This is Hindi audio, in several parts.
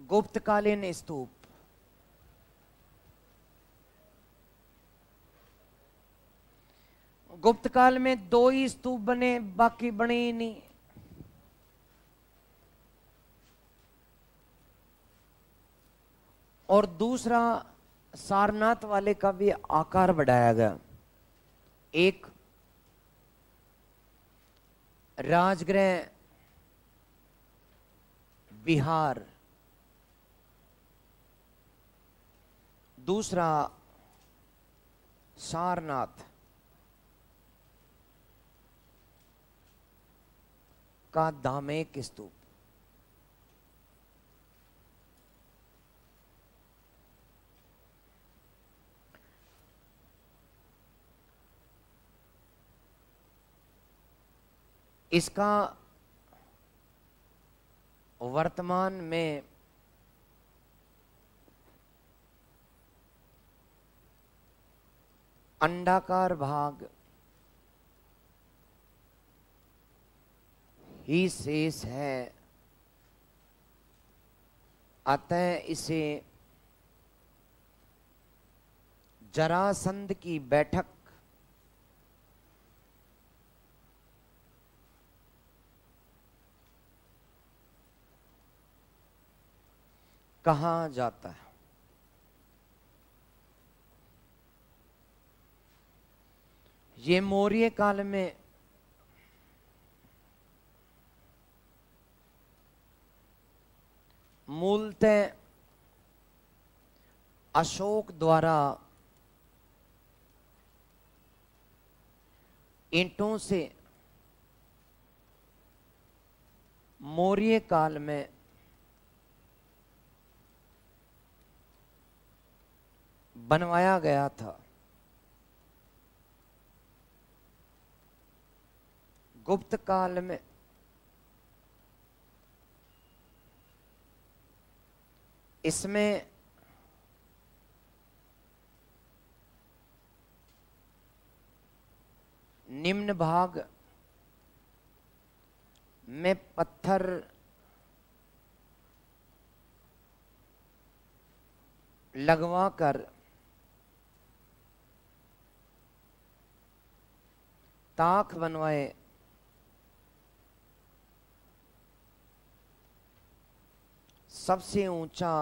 गुप्तकालीन स्तूप। गुप्त काल में 2 ही स्तूप बने, बाकी बने ही नहीं। और दूसरा, सारनाथ वाले का भी आकार बढ़ाया गया। एक राजगृह बिहार, दूसरा सारनाथ का धामेक स्तूप। इसका वर्तमान में अंडाकार भाग ही शेष है, अतः इसे जरासंध की बैठक कहा जाता है। ये मौर्य काल में मूलतः अशोक द्वारा ईंटों से मौर्य काल में बनवाया गया था। गुप्त काल में इसमें निम्न भाग में पत्थर लगवाकर ताक बनवाए, सबसे ऊंचा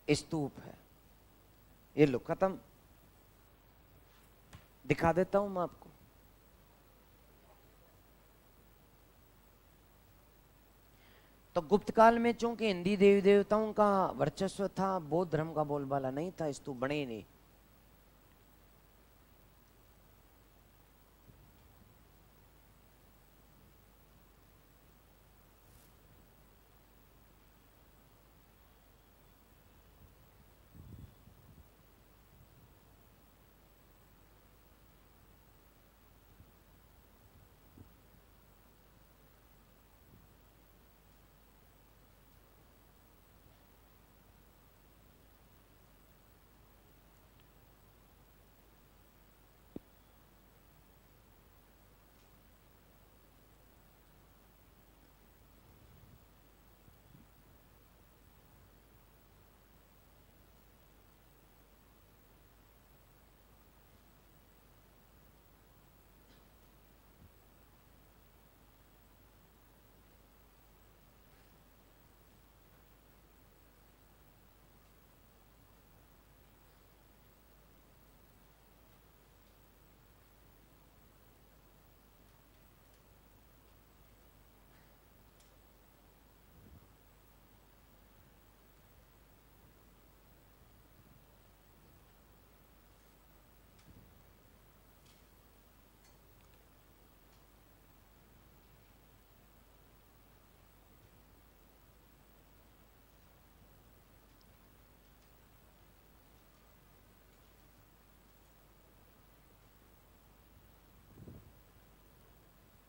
स्तूप है। ये लो खत्म, दिखा देता हूं मैं आपको। तो गुप्त काल में चूंकि हिंदी देवी देवताओं का वर्चस्व था, बौद्ध धर्म का बोलबाला नहीं था, स्तूप बने ही नहीं।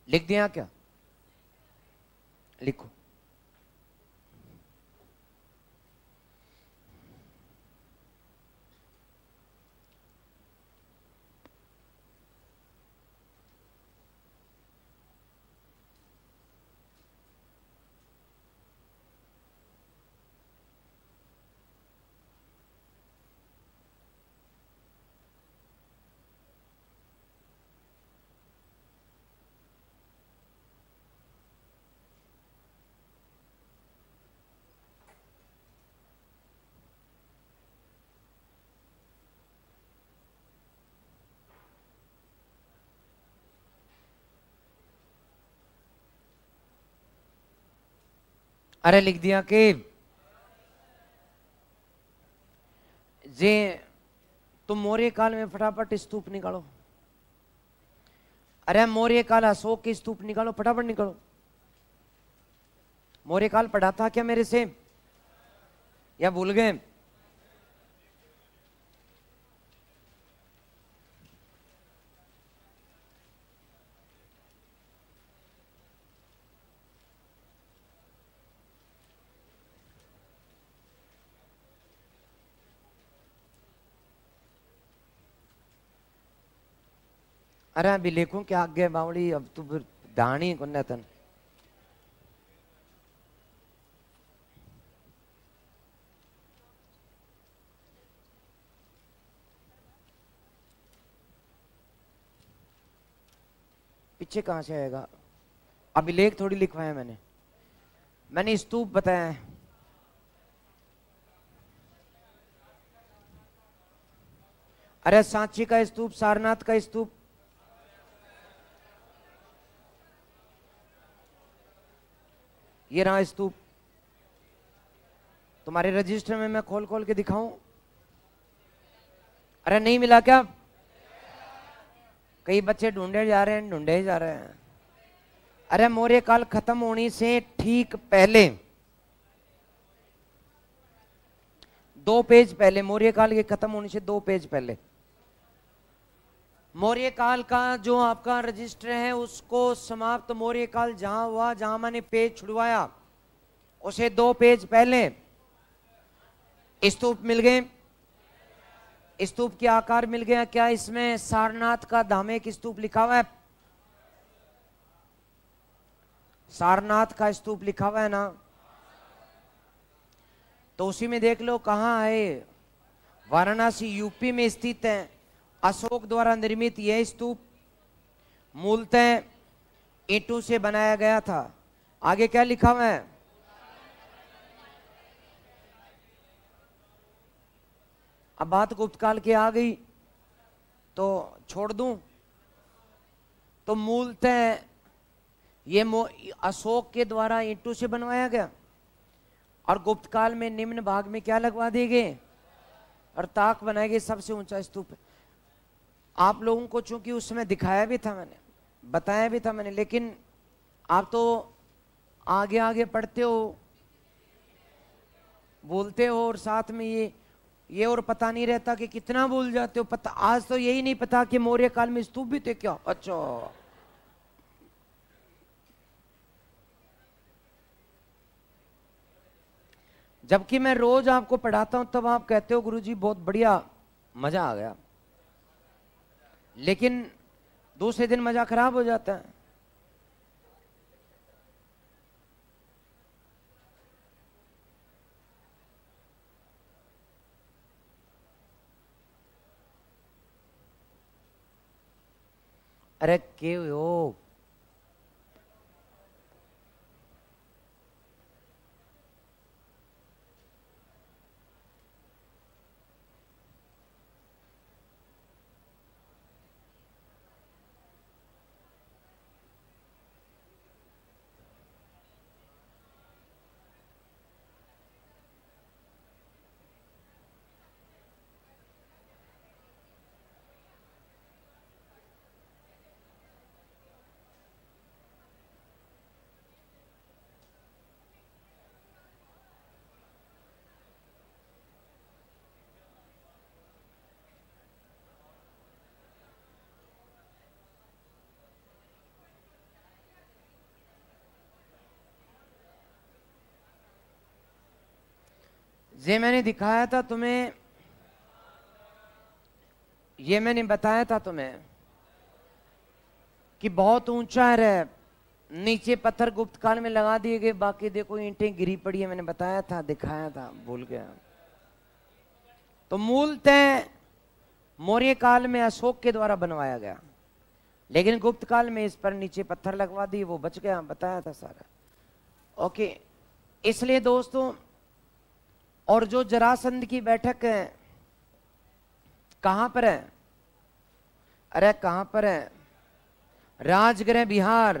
लिख दिया क्या? लिखो। अरे लिख दिया कि जे तुम मौर्य काल में फटाफट स्तूप निकालो। अरे मौर्य काल अशोक के स्तूप निकालो, फटाफट निकालो। मौर्य काल पढ़ा था क्या मेरे से, या भूल गए? अरे अभी लिखूं क्या आगे बावड़ी, अब तू फिर दानी को तन। पीछे कहां से आएगा? अभिलेख थोड़ी लिखवाया मैंने स्तूप बताया है। अरे सांची का स्तूप, सारनाथ का स्तूप, ये रहा स्तूप। तुम्हारे रजिस्टर में मैं खोल खोल के दिखाऊं? अरे नहीं मिला क्या? कई बच्चे ढूंढे जा रहे हैं, ढूंढे जा रहे हैं। अरे मौर्य काल खत्म होने से ठीक पहले, 2 पेज पहले, मौर्य काल के खत्म होने से 2 पेज पहले, मौर्य काल का जो आपका रजिस्टर है उसको समाप्त मौर्य काल जहां हुआ, जहां मैंने पेज छुड़वाया, उसे 2 पेज पहले स्तूप मिल गए। स्तूप के आकार मिल गया। क्या इसमें सारनाथ का धामेक स्तूप लिखा हुआ है? सारनाथ का स्तूप लिखा हुआ है ना? तो उसी में देख लो कहां है। वाराणसी यूपी में स्थित है। अशोक द्वारा निर्मित यह स्तूप मूलतः ईंटों से बनाया गया था। आगे क्या लिखा हुआ है? अब बात गुप्त काल की आ गई तो छोड़ दूं। तो मूलतः ये अशोक के द्वारा ईंटों से बनवाया गया और गुप्त काल में निम्न भाग में क्या लगवा दिए गए? और ताक बनाए गए। सबसे ऊंचा स्तूप। आप लोगों को चूंकि उसमें दिखाया भी था मैंने, बताया भी था मैंने, लेकिन आप तो आगे आगे पढ़ते हो, बोलते हो, और साथ में ये और पता नहीं रहता कि कितना भूल जाते हो। पता आज तो यही नहीं पता कि मौर्य काल में स्तूप भी थे क्या? अच्छा, जबकि मैं रोज आपको पढ़ाता हूं तब आप कहते हो गुरुजी बहुत बढ़िया, मजा आ गया, लेकिन दूसरे दिन मजा खराब हो जाता है। अरे क्यों हो? ये मैंने दिखाया था तुम्हें, ये मैंने बताया था तुम्हें कि बहुत ऊंचा है। नीचे पत्थर गुप्त काल में लगा दिए गए, बाकी देखो ईंटें गिरी पड़ी है। मैंने बताया था, दिखाया था, भूल गया। तो मूलतः मौर्य काल में अशोक के द्वारा बनवाया गया, लेकिन गुप्त काल में इस पर नीचे पत्थर लगवा दिए, वो बच गया। बताया था सारा। ओके, इसलिए दोस्तों, और जो जरासंध की बैठक है कहां पर है? अरे कहां पर है? राजगृह बिहार।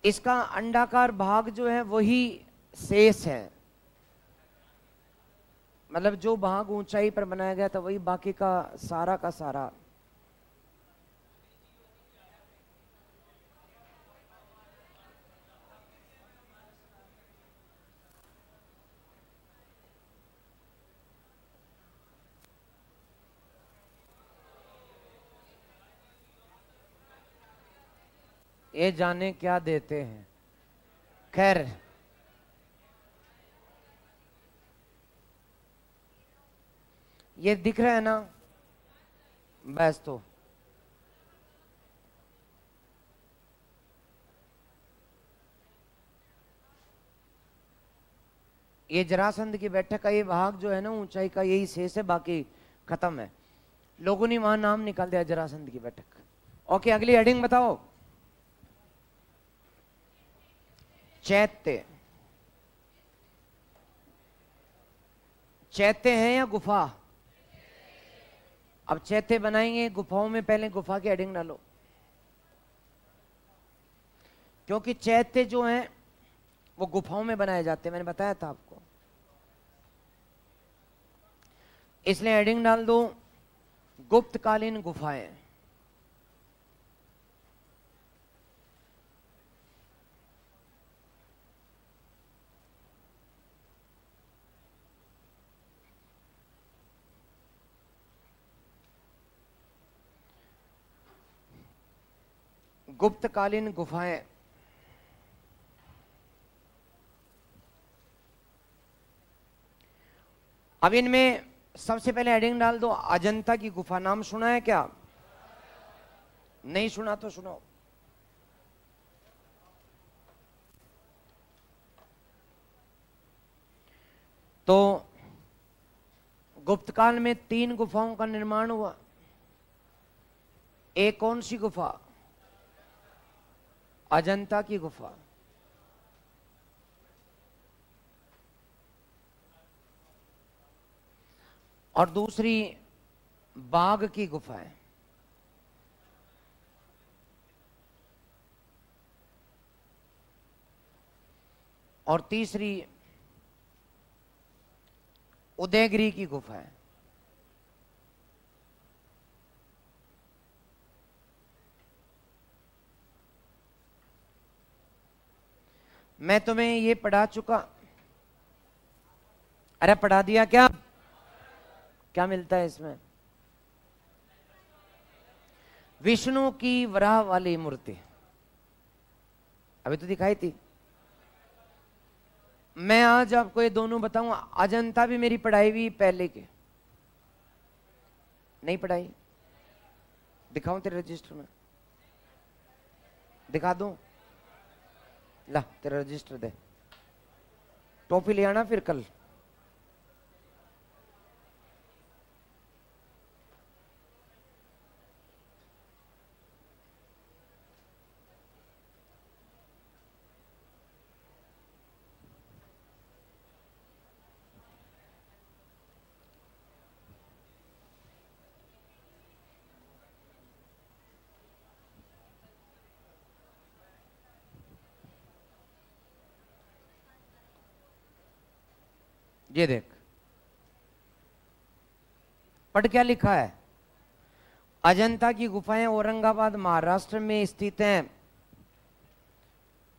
इसका अंडाकार भाग जो है वही शेष है, मतलब जो भाग ऊंचाई पर बनाया गया था वही बाकी का सारा। ये जाने क्या देते हैं। खैर, ये दिख रहा है ना, बस तो ये जरासंध की बैठक का ये भाग जो है ना ऊंचाई का, यही शेष है, बाकी खत्म है। लोगों ने वहां नाम निकाल दिया जरासंध की बैठक। ओके, अगली हेडिंग बताओ। चैत्य। चैत्य है या गुफा? अब चैत्य बनाएंगे गुफाओं में, पहले गुफा की हेडिंग डालो, क्योंकि चैत्य जो है वो गुफाओं में बनाए जाते हैं, मैंने बताया था आपको, इसलिए हेडिंग डाल दो गुप्तकालीन गुफाएं। गुप्तकालीन गुफाएं। अब इनमें सबसे पहले हेडिंग डाल दो अजंता की गुफा। नाम सुना है क्या? नहीं सुना तो सुनो। तो गुप्तकाल में 3 गुफाओं का निर्माण हुआ। एक कौन सी गुफा? अजंता की गुफा। और दूसरी बाघ की गुफा है। और तीसरी उदयगिरी की गुफा है। मैं तुम्हें ये पढ़ा चुका। अरे पढ़ा दिया क्या? क्या मिलता है इसमें? विष्णु की वराह वाली मूर्ति अभी तो दिखाई थी। मैं आज आपको ये दोनों बताऊंगा। अजंता भी मेरी पढ़ाई हुई पहले के, नहीं पढ़ाई? दिखाऊं तेरे रजिस्टर में? दिखा दूं? ला तेरा रजिस्टर दे। टॉफी ले आना फिर कल। ये देख, पढ़ क्या लिखा है। अजंता की गुफाएं औरंगाबाद महाराष्ट्र में स्थित हैं।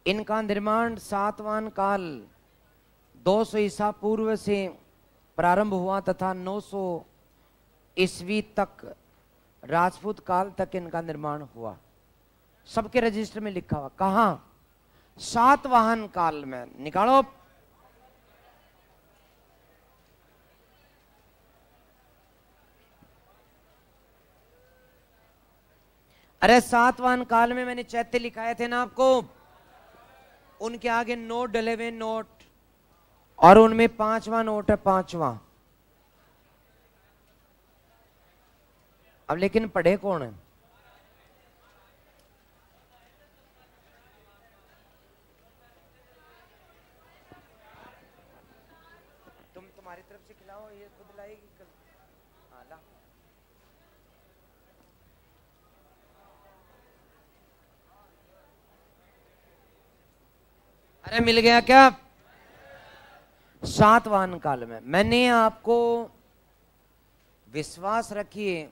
इनका निर्माण सातवां काल 200 ईसा पूर्व से प्रारंभ हुआ तथा 900 ईस्वी तक राजपूत काल तक इनका निर्माण हुआ। सबके रजिस्टर में लिखा हुआ। कहां? सातवाहन काल में। निकालो। अरे सातवाहन काल में मैंने चैत्य लिखाए थे ना आपको, उनके आगे नोट डले हुए, नोट, और उनमें 5वां नोट है, 5वां। अब लेकिन पढ़े कौन है? तुम्हारी तरफ से खिलाओ, ये खुद लाएगी कल। हाँ ला। अरे मिल गया क्या? सातवाहन काल में मैंने आपको, विश्वास रखिए,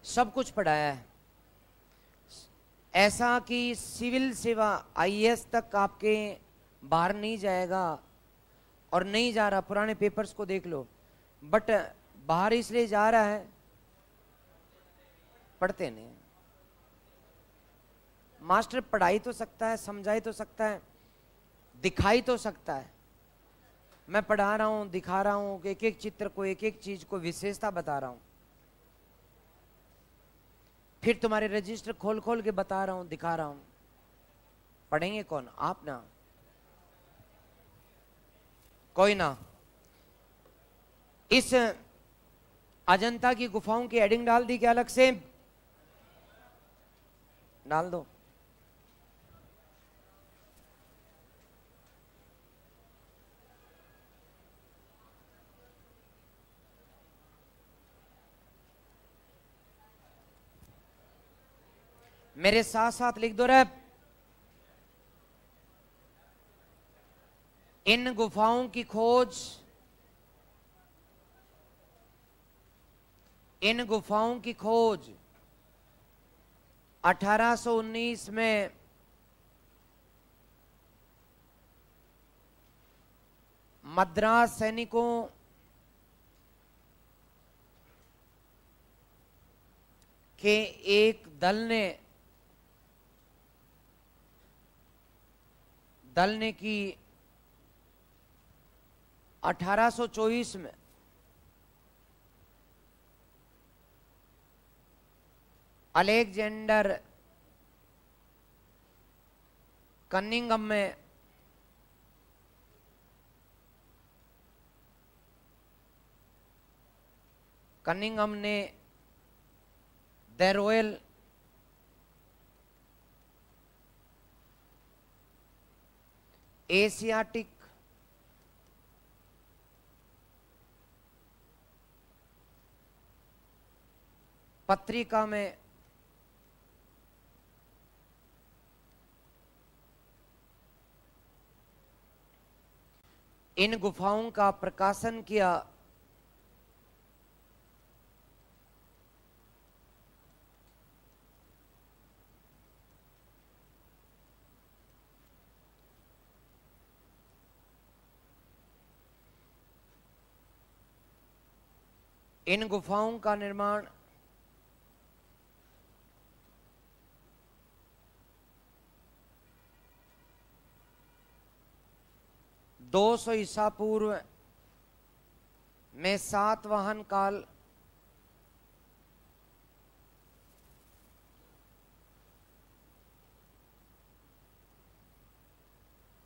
सब कुछ पढ़ाया है, ऐसा कि सिविल सेवा आईएएस तक आपके बाहर नहीं जाएगा, और नहीं जा रहा, पुराने पेपर्स को देख लो। बट बाहर इसलिए जा रहा है, पढ़ते नहीं। मास्टर पढ़ाई तो सकता है, समझाई तो सकता है, दिखाई तो सकता है। मैं पढ़ा रहा हूं, दिखा रहा हूं, एक एक चित्र को, एक एक चीज को विशेषता बता रहा हूं, फिर तुम्हारे रजिस्टर खोल खोल के बता रहा हूं, दिखा रहा हूं। पढ़ेंगे कौन? आप ना, कोई ना। इस अजंता की गुफाओं की हेडिंग डाल दी क्या? अलग से डाल दो। मेरे साथ साथ लिख दो रे, इन गुफाओं की खोज, इन गुफाओं की खोज 1819 में मद्रास सैनिकों के एक दल ने की 1824 में। अलेक्जेंडर कनिंघम में कनिंघम ने द रॉयल एशियाटिक पत्रिका में इन गुफाओं का प्रकाशन किया। इन गुफाओं का निर्माण 200 ईसा पूर्व में सातवाहन काल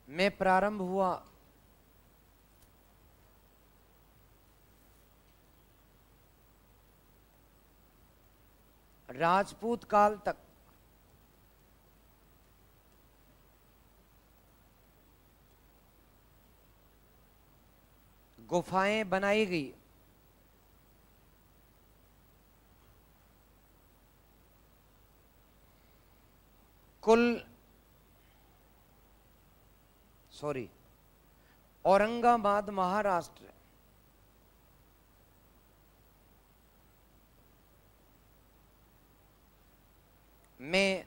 में प्रारंभ हुआ। राजपूत काल तक गुफाएं बनाई गई। औरंगाबाद महाराष्ट्र में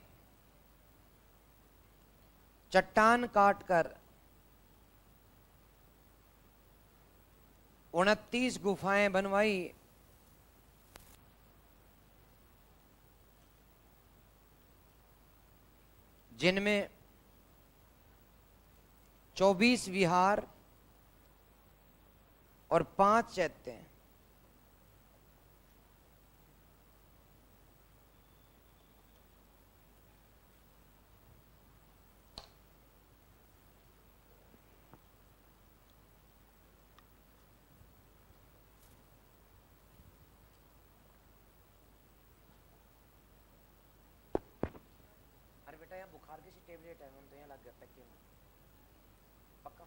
चट्टान काटकर 29 गुफाएं बनवाई, जिनमें 24 विहार और 5 चैत्य हैं। अरे बेटा, यहाँ बुखार की सी टेबलेट है, हम तो यहाँ लग गया पैक में। पक्का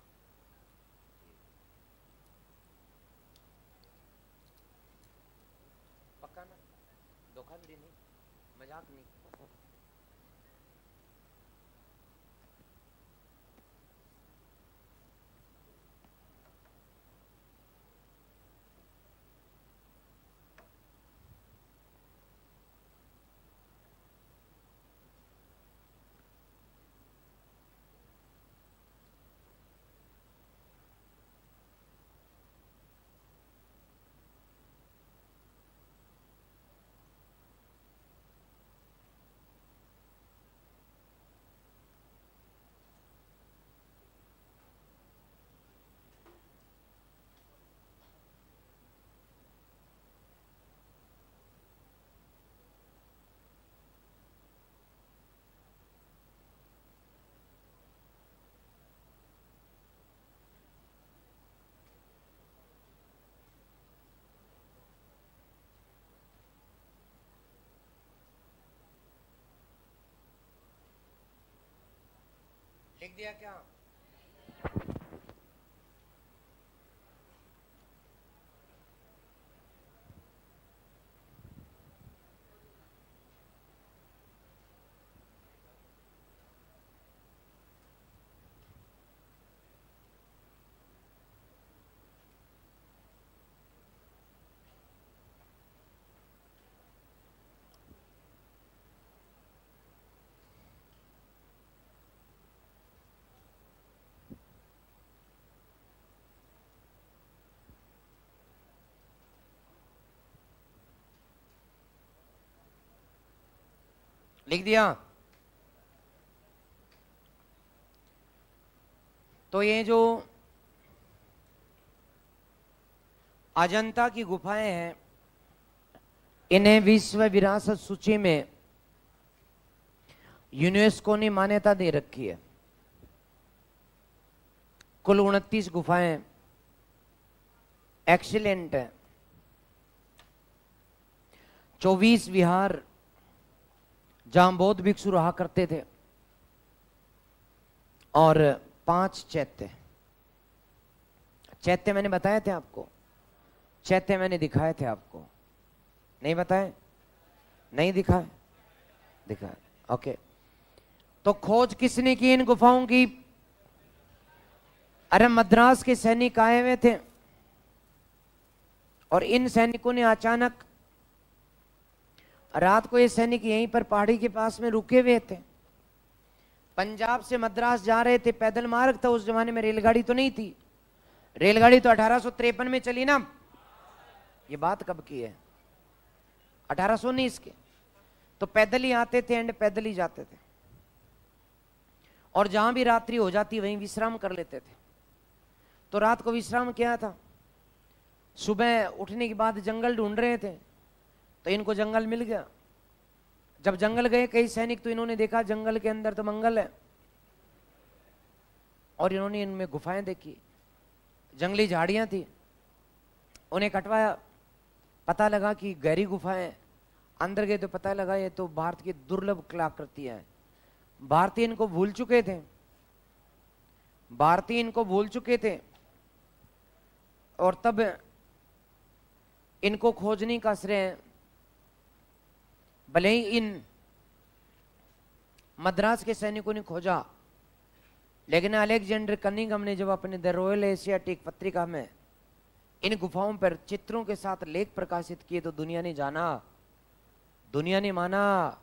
पक्का ना? धोखाधड़ी नहीं, मजाक नहीं। लिख दिया क्या? लिख दिया। तो ये जो अजंता की गुफाएं हैं, इन्हें विश्व विरासत सूची में यूनेस्को ने मान्यता दे रखी है। कुल 29 गुफाएं एक्सीलेंट है, 24 विहार जहां बौद्ध भिक्षु रहा करते थे, और 5 चैत्य। चैत्य मैंने बताए थे आपको, चैत्य मैंने दिखाए थे आपको, नहीं बताए? नहीं दिखाए? दिखाए, ओके। तो खोज किसने की इन गुफाओं की? अरे मद्रास के सैनिक आए हुए थे, और इन सैनिकों ने अचानक, रात को ये सैनिक यहीं पर पहाड़ी के पास में रुके हुए थे, पंजाब से मद्रास जा रहे थे, पैदल मार्ग था उस जमाने में, रेलगाड़ी तो नहीं थी। रेलगाड़ी तो 1853 में चली ना, ये बात कब की है? 1819 के। तो पैदल ही आते थे एंड पैदल ही जाते थे, और जहां भी रात्रि हो जाती वहीं विश्राम कर लेते थे। तो रात को विश्राम किया था, सुबह उठने के बाद जंगल ढूंढ रहे थे, तो इनको जंगल मिल गया। जब जंगल गए कई सैनिक, तो इन्होंने देखा जंगल के अंदर तो मंगल है, और इन्होंने इनमें गुफाएं देखी, जंगली झाड़ियां थी, उन्हें कटवाया, पता लगा कि गहरी गुफाएं। अंदर गए तो पता लगा ये तो भारत की दुर्लभ कलाकृतियां हैं। भारतीय इनको भूल चुके थे, भारतीय इनको भूल चुके थे, और तब इनको खोजने का श्रेय भले ही इन मद्रास के सैनिकों ने खोजा, लेकिन अलेक्जेंडर कनिंघम ने जब अपने द रॉयल एशियाटिक पत्रिका में इन गुफाओं पर चित्रों के साथ लेख प्रकाशित किए, तो दुनिया ने जाना, दुनिया ने माना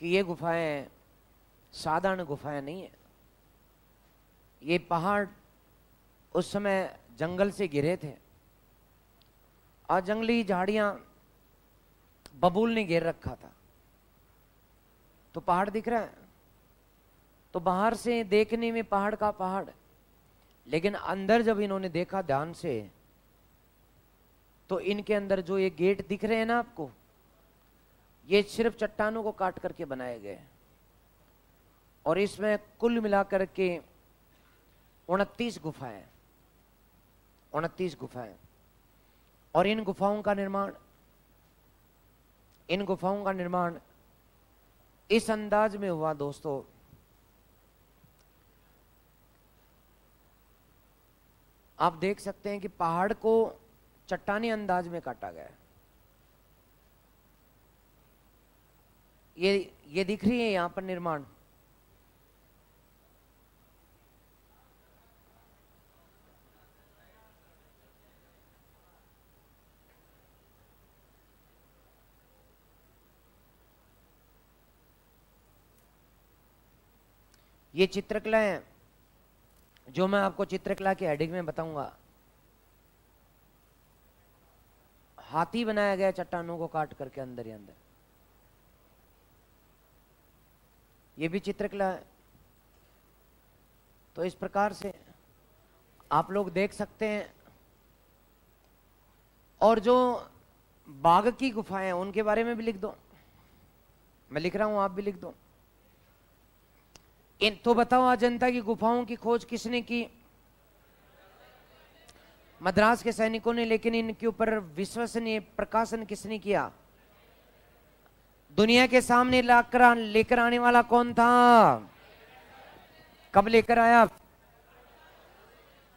कि ये गुफाएं साधारण गुफाएं नहीं है। ये पहाड़ उस समय जंगल से घिरे थे, और जंगली झाड़ियां बबूल ने घेर रखा था। तो पहाड़ दिख रहा है, तो बाहर से देखने में पहाड़ का पहाड़, लेकिन अंदर जब इन्होंने देखा ध्यान से, तो इनके अंदर जो ये गेट दिख रहे हैं ना आपको, ये सिर्फ चट्टानों को काट करके बनाए गए, और इसमें कुल मिलाकर के 29 गुफाएं, 29 गुफाएं। और इन गुफाओं का निर्माण इस अंदाज में हुआ दोस्तों, आप देख सकते हैं कि पहाड़ को चट्टानी अंदाज में काटा गया है। ये दिख रही है यहां पर निर्माण, ये चित्रकला है जो मैं आपको चित्रकला के हेडिंग में बताऊंगा। हाथी बनाया गया चट्टानों को काट करके अंदर ही अंदर, ये भी चित्रकला है। तो इस प्रकार से आप लोग देख सकते हैं। और जो बाघ की गुफाएं हैं उनके बारे में भी लिख दो, मैं लिख रहा हूं आप भी लिख दो। इन तो बताओ अजंता की गुफाओं की खोज किसने की? मद्रास के सैनिकों ने, लेकिन इनके ऊपर विश्वसनीय प्रकाशन किसने किया? दुनिया के सामने लेकर आने वाला कौन था? कब लेकर आया?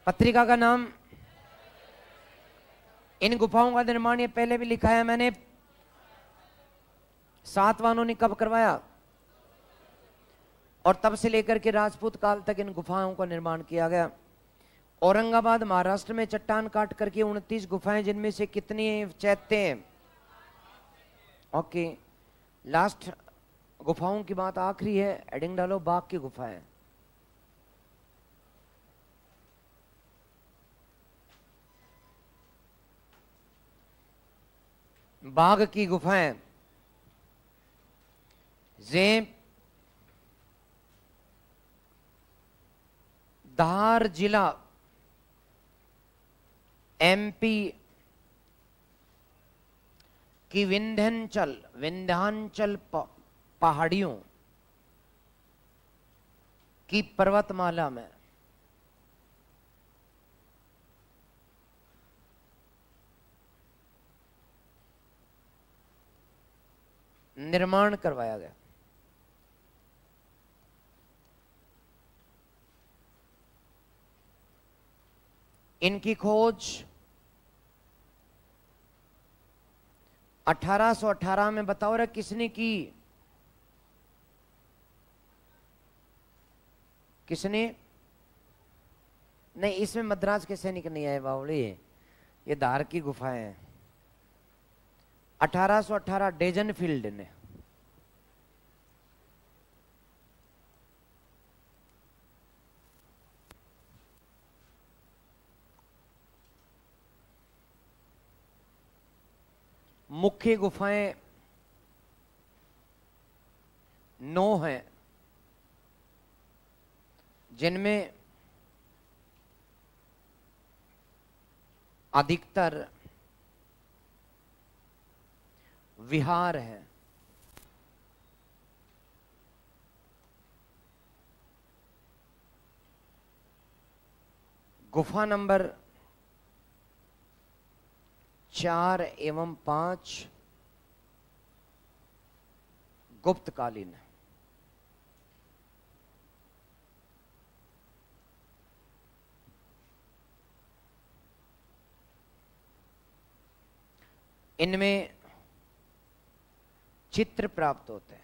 पत्रिका का नाम? इन गुफाओं का निर्माण ये पहले भी लिखा है मैंने। सातवाहनों ने कब करवाया? और तब से लेकर के राजपूत काल तक इन गुफाओं का निर्माण किया गया। औरंगाबाद महाराष्ट्र में चट्टान काट करके 29 गुफाएं, जिनमें से कितनी चैत्य हैं? ओके, लास्ट गुफाओं की बात आखिरी है, एडिंग डालो, बाघ की गुफाएं। बाघ की गुफाएं जेब धार जिला एमपी की विंध्याचल पहाड़ियों की पर्वतमाला में निर्माण करवाया गया। इनकी खोज 1818 में बताओ रे किसने की? किसने? नहीं, इसमें मद्रास के सैनिक नहीं आए बावली, ये धार की गुफाएं हैं। 1818 डेजनफील्ड ने। मुख्य गुफाएं 9 हैं, जिनमें अधिकतर विहार है। गुफा नंबर 4 एवं 5 गुप्तकालीन है। इनमें चित्र प्राप्त होते हैं।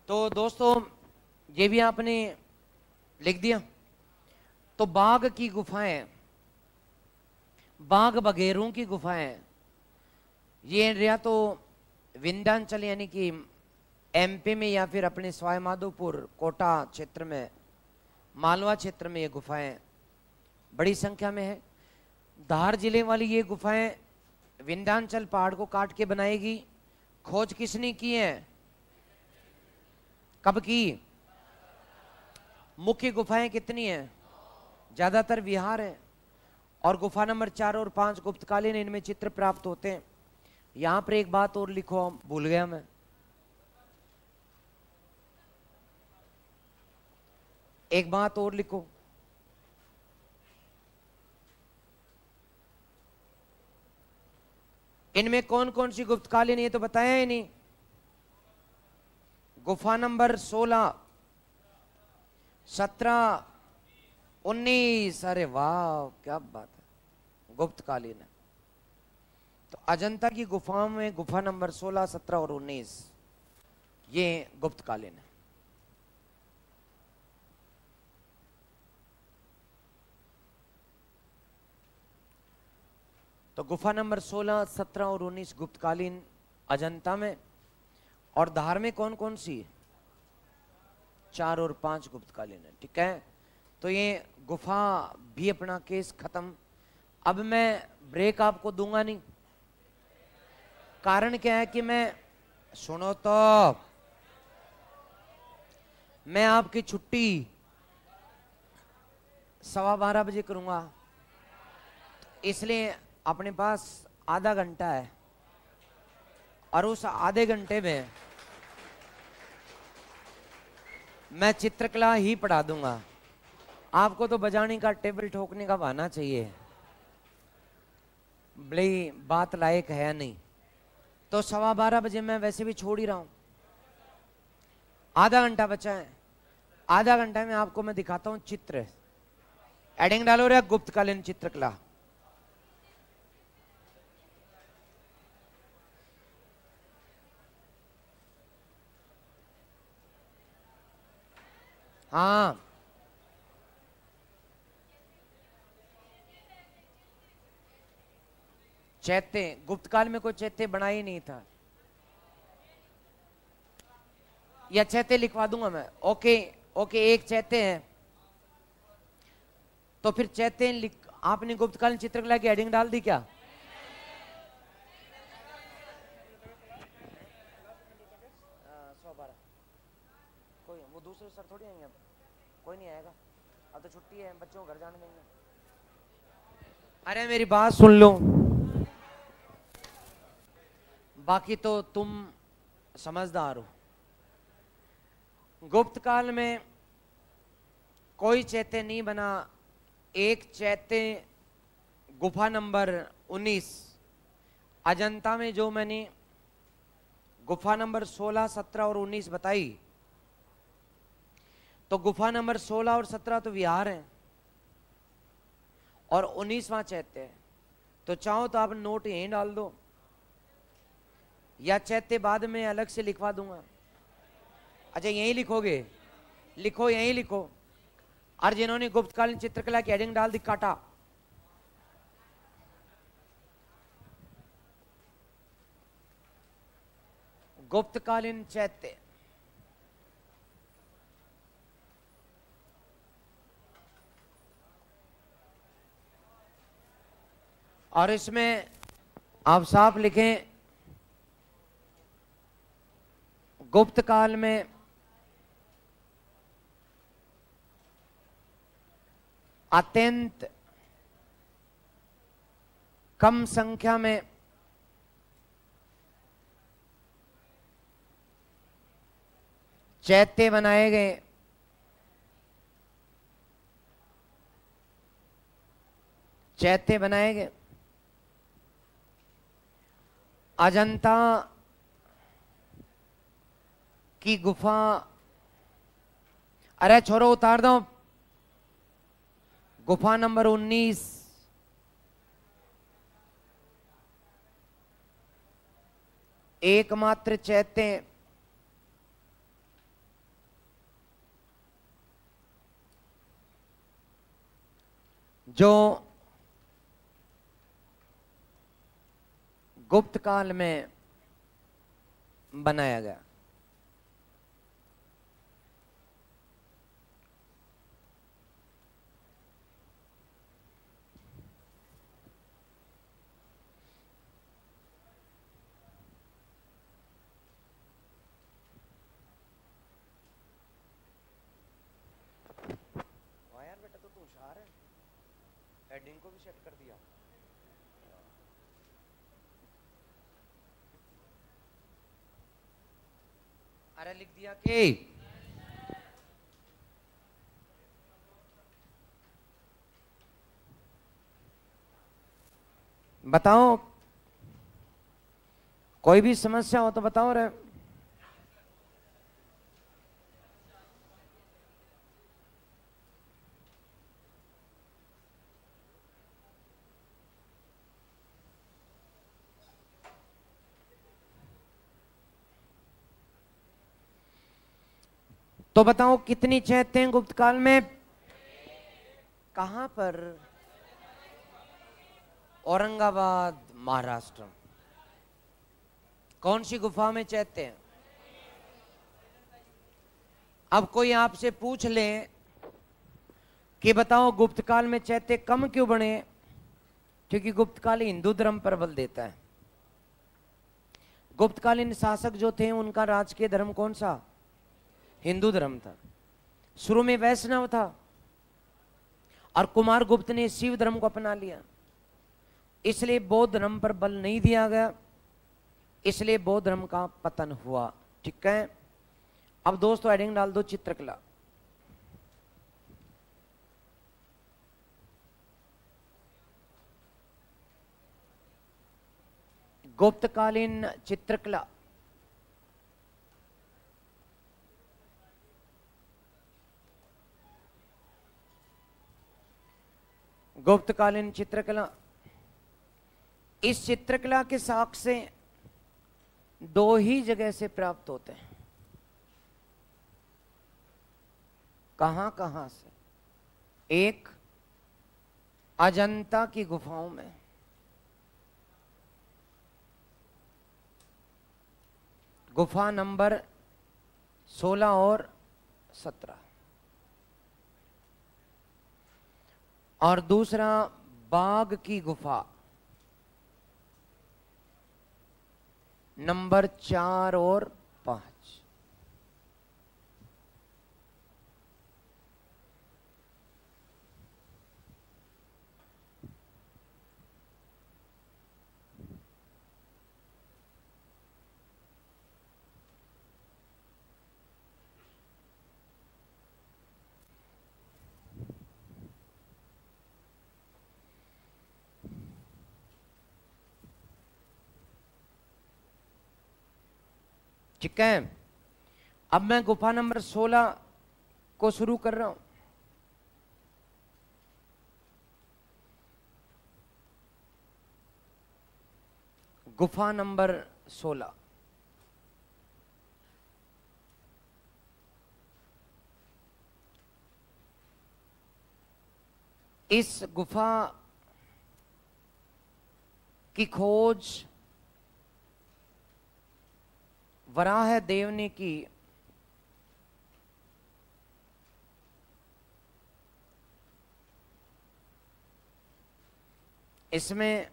तो दोस्तों, ये भी आपने लिख दिया। तो बाघ की गुफाएं, बाघ बघेरों की गुफाएं, ये या तो विंध्याचल यानी कि एमपी में या फिर अपने सवाई माधोपुर कोटा क्षेत्र में, मालवा क्षेत्र में ये गुफाएं बड़ी संख्या में है। धार जिले वाली ये गुफाएं विंध्याचल पहाड़ को काट के बनाएगी। खोज किसने की है? कब की? मुख्य गुफाएं कितनी हैं? ज्यादातर विहार है। और गुफा नंबर 4 और 5 गुप्तकालीन, इनमें चित्र प्राप्त होते हैं। यहां पर एक बात और लिखो, भूल गया मैं। एक बात और लिखो, इनमें कौन कौन सी गुप्तकालीन, ये तो बताया ही नहीं। गुफा नंबर 16, 17, 19, अरे वाह क्या बात है, गुप्तकालीन है। तो अजंता की गुफाओं में गुफा नंबर 16, 17 और 19 ये गुप्तकालीन है। तो गुफा नंबर 16, 17 और 19 गुप्तकालीन अजंता में। और धार में कौन कौन सी? 4 और 5 गुप्तकालीन है। ठीक है, तो ये गुफा भी अपना केस खत्म। अब मैं ब्रेक आपको दूंगा नहीं। कारण क्या है कि मैं, सुनो तो, मैं आपकी छुट्टी 12:15 बजे करूंगा, इसलिए अपने पास आधा घंटा है, और उस आधे घंटे में मैं चित्रकला ही पढ़ा दूंगा। आपको तो बजाने का, टेबल ठोकने का बहाना चाहिए, बड़ी बात लायक है नहीं। तो 12:15 बजे मैं वैसे भी छोड़ ही रहा हूं, आधा घंटा बचा है। आधा घंटा में आपको मैं दिखाता हूं चित्र। एडिंग डालो रे, गुप्तकालीन चित्रकला। हाँ, चैत्य, गुप्तकाल में कोई चैत्य बना ही नहीं था, या चैत्य लिखवा दूंगा मैं। ओके ओके, एक चैत्य है, तो फिर चैत्य लिख। आपने गुप्तकालीन चित्रकला की हेडिंग डाल दी क्या? कोई, वो दूसरे सर थोड़ी आएंगे अब, कोई नहीं आएगा, अब तो छुट्टी है, बच्चों को घर जाने देंगे। अरे मेरी बात सुन लो, बाकी तो तुम समझदार हो। गुप्तकाल में कोई चैत्य नहीं बना। एक चैत्य गुफा नंबर 19 अजंता में, जो मैंने गुफा नंबर 16, 17 और 19 बताई, तो गुफा नंबर 16 और 17 तो विहार है, और 19वां चैत्य है। तो चाहो तो आप नोट यहीं डाल दो, या चैत्य बाद में अलग से लिखवा दूंगा। अच्छा यहीं लिखोगे? लिखो, यहीं लिखो। और जिन्होंने गुप्तकालीन चित्रकला की हेडिंग डाल दी, काटा। गुप्तकालीन चैत्य, और इसमें आप साफ लिखें, गुप्तकाल में अत्यंत कम संख्या में चैत्य बनाए गए। चैत्य बनाए गए अजंता की गुफा। अरे छोरो उतार दो। गुफा नंबर 19 एकमात्र चैत्य जो गुप्त काल में बनाया गया। यार बेटा तो तू होशियार है, हेडिंग को भी सेट कर दिया। अरे लिख दिया कि बताओ, कोई भी समस्या हो तो बताओ रे। तो बताओ कितनी चैतें गुप्त काल में? कहां पर? औरंगाबाद, महाराष्ट्र। कौन सी गुफा में चैत्य हैं? अब कोई आपसे पूछ ले कि बताओ गुप्त काल में चैत्य कम क्यों बने? क्योंकि गुप्त काल हिंदू धर्म पर बल देता है। गुप्तकालीन शासक जो थे उनका राजकीय धर्म कौन सा? हिंदू धर्म था। शुरू में वैष्णव था और कुमार गुप्त ने शिव धर्म को अपना लिया, इसलिए बौद्ध धर्म पर बल नहीं दिया गया, इसलिए बौद्ध धर्म का पतन हुआ। ठीक है, अब दोस्तों हेडिंग डाल दो चित्रकला। गुप्तकालीन चित्रकला। गुप्तकालीन चित्रकला, इस चित्रकला के साक्ष्य दो ही जगह से प्राप्त होते हैं। कहां कहां से? एक, अजंता की गुफाओं में, गुफा नंबर 16 और 17, और दूसरा बाघ की गुफा नंबर 4 और 5। ठीक है, अब मैं गुफा नंबर 16 को शुरू कर रहा हूं। गुफा नंबर 16, इस गुफा की खोज वराह देव ने की। इसमें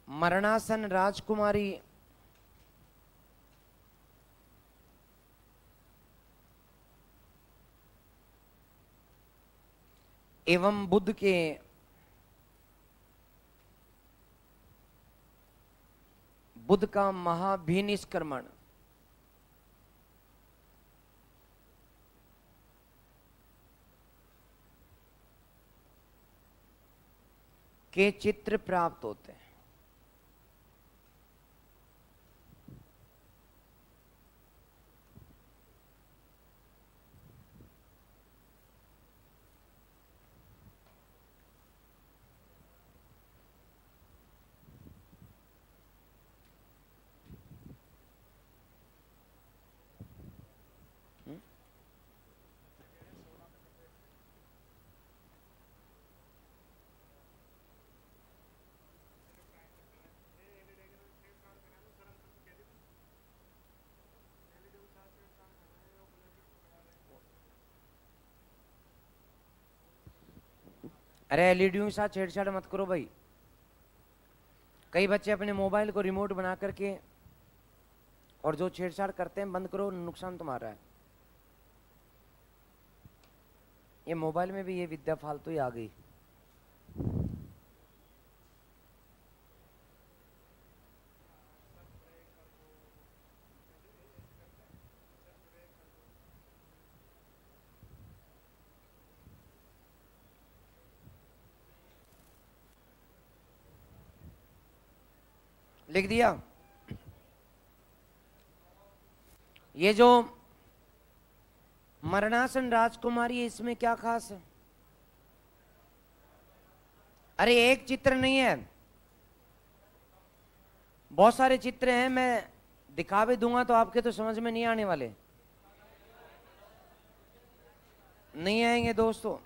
मरणासन राजकुमारी एवं बुद्ध के बुद्ध का महाभिनिष्क्रमण के चित्र प्राप्त होते हैं। अरे एलईडी के साथ छेड़छाड़ मत करो भाई। कई बच्चे अपने मोबाइल को रिमोट बना करके और जो छेड़छाड़ करते हैं बंद करो, नुकसान तुम्हारा है। ये मोबाइल में भी ये विद्या फालतू ही आ गई। लिख दिया। ये जो मरणासन राजकुमारी है, इसमें क्या खास है? अरे एक चित्र नहीं है, बहुत सारे चित्र हैं। मैं दिखा भी दूंगा तो आपके तो समझ में नहीं आने वाले, नहीं आएंगे दोस्तों।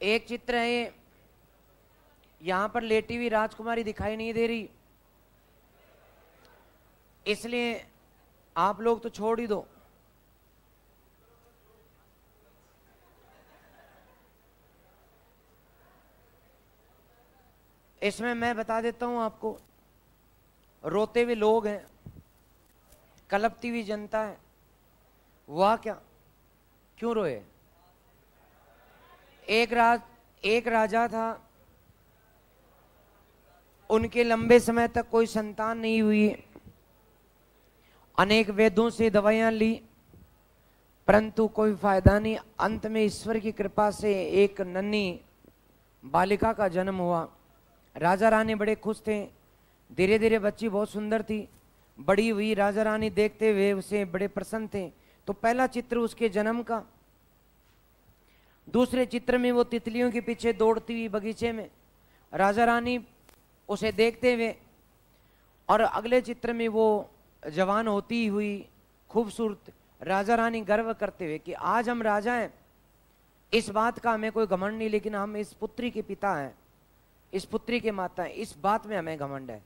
एक चित्र है, यहां पर लेटी हुई राजकुमारी दिखाई नहीं दे रही, इसलिए आप लोग तो छोड़ ही दो। इसमें मैं बता देता हूं आपको, रोते हुए लोग हैं, कलपती हुई जनता है। हुआ क्या, क्यों रोए? एक राजा था, उनके लंबे समय तक कोई संतान नहीं हुई, अनेक वेदों से दवाइयां ली, परंतु कोई फायदा नहीं। अंत में ईश्वर की कृपा से एक नन्ही बालिका का जन्म हुआ। राजा रानी बड़े खुश थे। धीरे धीरे बच्ची बहुत सुंदर थी, बड़ी हुई। राजा रानी देखते हुए उसे बड़े प्रसन्न थे। तो पहला चित्र उसके जन्म का। दूसरे चित्र में वो तितलियों के पीछे दौड़ती हुई बगीचे में, राजा रानी उसे देखते हुए। और अगले चित्र में वो जवान होती हुई खूबसूरत, राजा रानी गर्व करते हुए कि आज हम राजा हैं। इस बात का हमें कोई घमंड नहीं, लेकिन हम इस पुत्री के पिता हैं, इस पुत्री के माता हैं, इस बात में हमें घमंड है।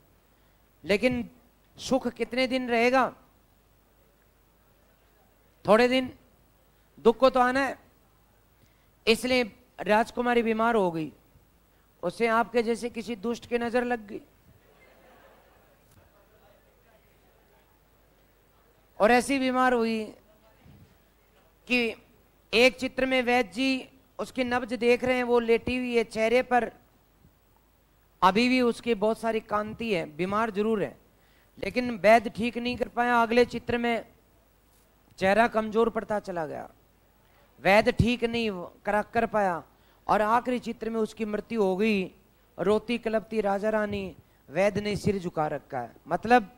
लेकिन सुख कितने दिन रहेगा? थोड़े दिन, दुख को तो आना है। इसलिए राजकुमारी बीमार हो गई, उसे आपके जैसे किसी दुष्ट की नजर लग गई, और ऐसी बीमार हुई कि एक चित्र में वैद्य जी उसकी नब्ज देख रहे हैं, वो लेटी हुई है, चेहरे पर अभी भी उसकी बहुत सारी कांति है, बीमार जरूर है, लेकिन वैद्य ठीक नहीं कर पाया। अगले चित्र में चेहरा कमजोर पड़ता चला गया, वैद्य ठीक नहीं कर पाया, और आखिरी चित्र में उसकी मृत्यु हो गई। रोती कलपती राजा रानी, वैद्य ने सिर झुका रखा है। मतलब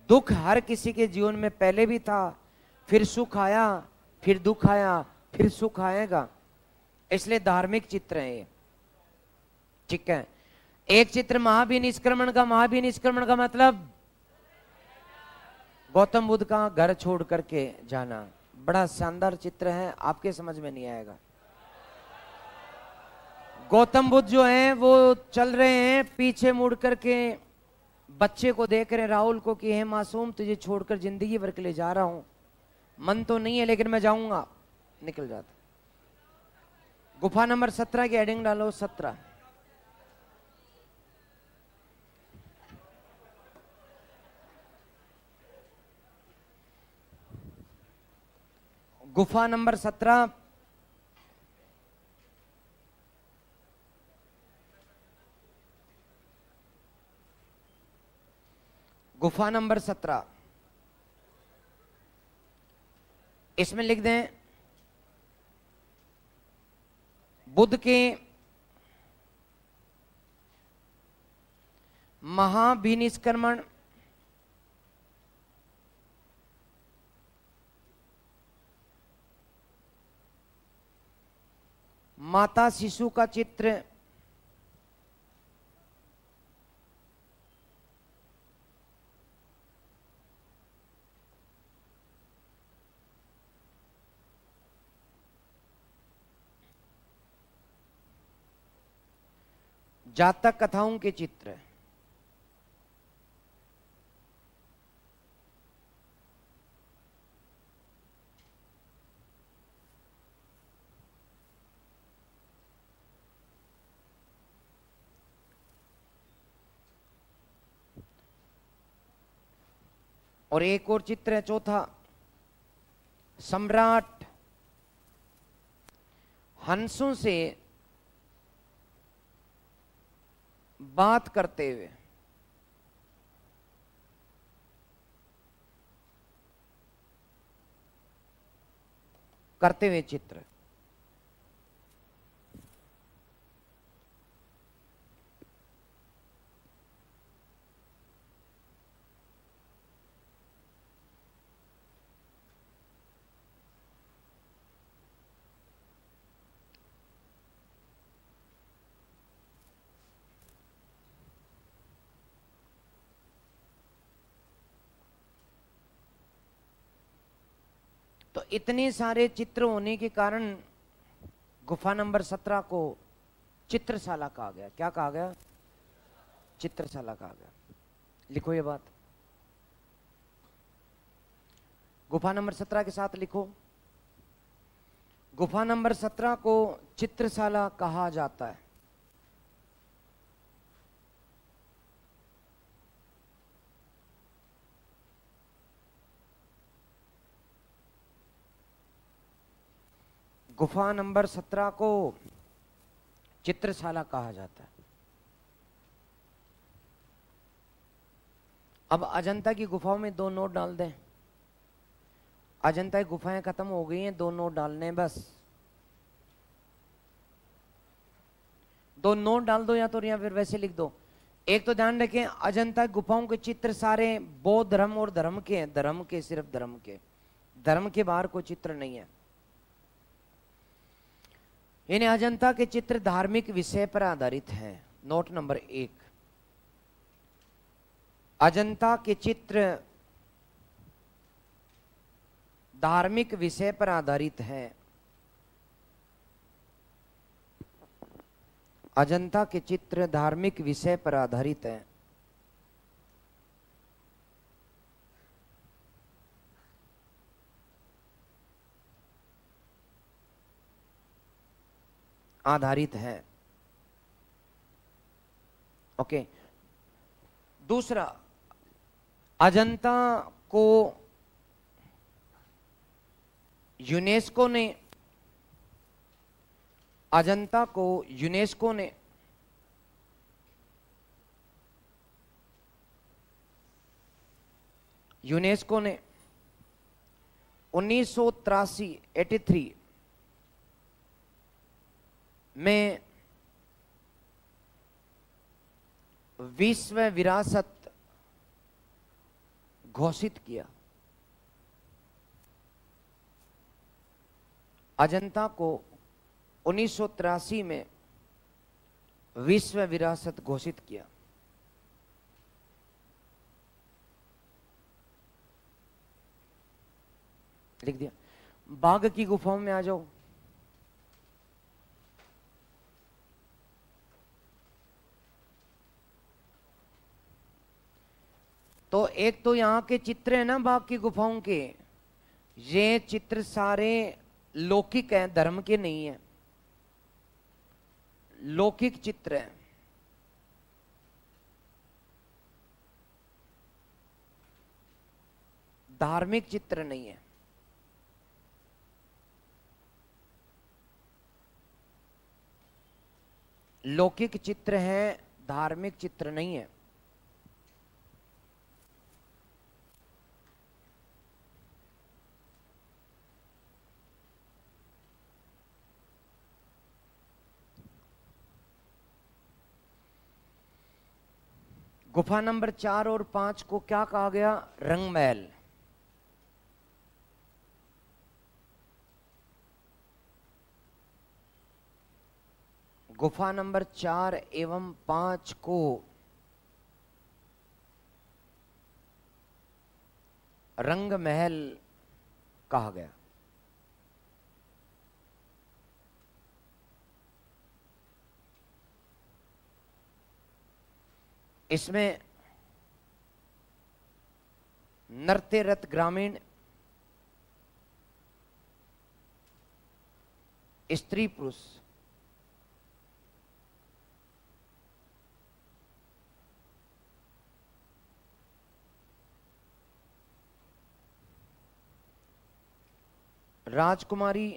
दुख हर किसी के जीवन में पहले भी था, फिर सुख आया, फिर दुख आया, फिर सुख आएगा। इसलिए धार्मिक चित्र है ये, ठीक है। एक चित्र महाबी निष्क्रमण का। महाबी निष्क्रमण का मतलब गौतम बुद्ध का घर छोड़ करके जाना। बड़ा शानदार चित्र है, आपके समझ में नहीं आएगा। गौतम बुद्ध जो हैं वो चल रहे हैं, पीछे मुड़ करके बच्चे को देख रहे हैं, राहुल को, कि हे मासूम, तुझे छोड़कर जिंदगी भर के लिए जा रहा हूं, मन तो नहीं है लेकिन मैं जाऊंगा। निकल जाता। गुफा नंबर 17 की हेडिंग डालो, 17। गुफा नंबर 17। गुफा नंबर 17, इसमें लिख दें, बुद्ध के महाभिनिष्क्रमण माता शिशु का चित्र जातक कथाओं के चित्र, और एक और चित्र है चौथा, सम्राट हंसों से बात करते हुए चित्र। तो इतने सारे चित्र होने के कारण गुफा नंबर 17 को चित्रशाला कहा गया। क्या कहा गया? चित्रशाला कहा गया। लिखो ये बात, गुफा नंबर 17 के साथ लिखो, गुफा नंबर 17 को चित्रशाला कहा जाता है। गुफा नंबर 17 को चित्रशाला कहा जाता है। अब अजंता की गुफाओं में 2 नोट डाल दें। अजंता की गुफाएं खत्म हो गई हैं, 2 नोट डालने हैं बस। 2 नोट डाल दो, या तो या फिर वैसे लिख दो। एक तो ध्यान रखें, अजंता की गुफाओं के चित्र सारे बौद्ध धर्म और धर्म के हैं, धर्म के, सिर्फ धर्म के, धर्म के बाहर कोई चित्र नहीं है। यानी अजंता के चित्र धार्मिक विषय पर आधारित हैं। नोट नंबर 1, अजंता के चित्र धार्मिक विषय पर आधारित है। अजंता के चित्र धार्मिक विषय पर आधारित है। आधारित है। ओके। दूसरा, अजंता को यूनेस्को ने, अजंता को यूनेस्को ने यूनेस्को ने 1983 में विश्व विरासत घोषित किया। अजंता को 1983 में विश्व विरासत घोषित किया। लिख दिया। बाघ की गुफाओं में आ जाओ। तो एक तो यहां के चित्र है ना बाघ की गुफाओं के, ये चित्र सारे लौकिक हैं, धर्म के नहीं है, लौकिक चित्र है। धार्मिक चित्र नहीं है। लौकिक चित्र है, धार्मिक चित्र नहीं है। गुफा नंबर 4 और 5 को क्या कहा गया? रंग महल। गुफा नंबर 4 एवं 5 को रंग महल कहा गया। इसमें नृत्य रथ ग्रामीण, स्त्री पुरुष, राजकुमारी,